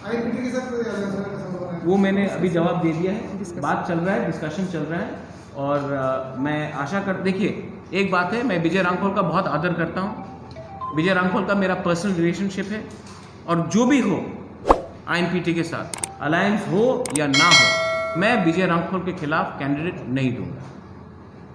IPT के साथ कोई अलग का संबंध है? वो मैंने अभी जवाब दे दिया है, बात चल रहा है, डिस्कशन चल रहा है। और मैं आशा कर, देखिए एक बात है, मैं विजय रामखोल का बहुत आदर करता हूँ, विजय रामखोल का मेरा पर्सनल रिलेशनशिप है, और जो भी हो आईएनपीटी के साथ अलायंस हो या ना हो, मैं विजय रामखोल के खिलाफ कैंडिडेट नहीं दूंगा।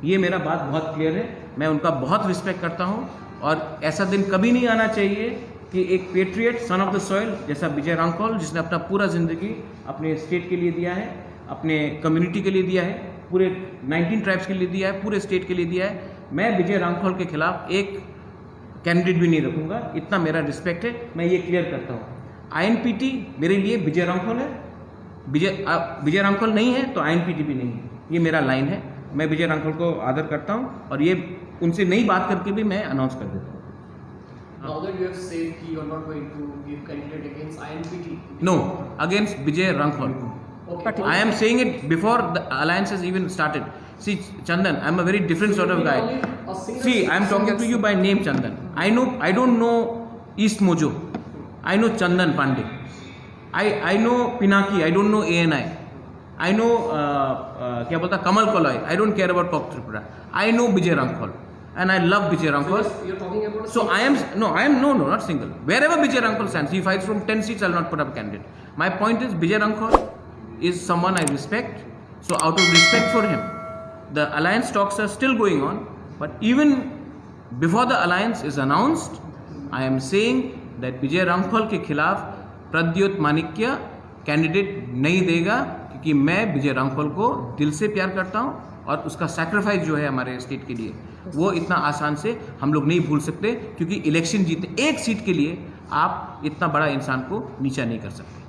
ये मेरा बात बहुत क्लियर है, मैं उनका बहुत रिस्पेक्ट करता हूँ, और ऐसा दिन कभी नहीं आना चाहिए कि एक patriot, son of the soil जैसा विजय रामखोल, जिसने अपना पूरा ज़िंदगी अपने स्टेट के लिए दिया है, अपने कम्युनिटी के लिए दिया है, पूरे 19 ट्राइब्स के लिए दिया है, पूरे स्टेट के लिए दिया है, मैं विजय रामखोल के खिलाफ एक कैंडिडेट भी नहीं रखूँगा। इतना मेरा रिस्पेक्ट है, मैं ये क्लियर करता हूँ। आईएनपीटी मेरे लिए विजय रामखोल है, विजय रामखोल नहीं है तो आईएनपीटी भी नहीं है, ये मेरा लाइन है। मैं विजय रामखोल को आदर करता हूँ, और ये उनसे नई बात करके भी मैं अनाउंस कर देता हूँ। Now that you have said you are not going to give candidate against INPT. No, against Vijay Ramkhol. Okay. I am saying it before the alliance has even started. See, Chandan, I am a very different sort of guy. See, I am talking to you by name, Chandan. I don't know East Mojo. I know Chandan Pandey. I know Pinaki. I don't know ANI. I know क्या बोलता Kamal Koloi. I don't care about Pop Tripura. I know Vijay Ramkhol, and I love Vijay Ramkhol. So you're talking about. So I am not single. Wherever Vijay Ramkhol stands, he fights from 10 seats. I'll not put up a candidate. My point is Vijay Ramkhol is someone I respect. So out of respect for him, the alliance talks are still going on. But even before the alliance is announced, I am saying that Vijay Ramkhol के खिलाफ प्रद्योत माणिक्य candidate नहीं देगा, क्योंकि मैं विजय रामखोल को दिल से प्यार करता हूँ, और उसका सैक्रिफाइस जो है हमारे स्टेट के लिए, वो इतना आसान से हम लोग नहीं भूल सकते, क्योंकि इलेक्शन जीतने एक सीट के लिए आप इतना बड़ा इंसान को नीचा नहीं कर सकते।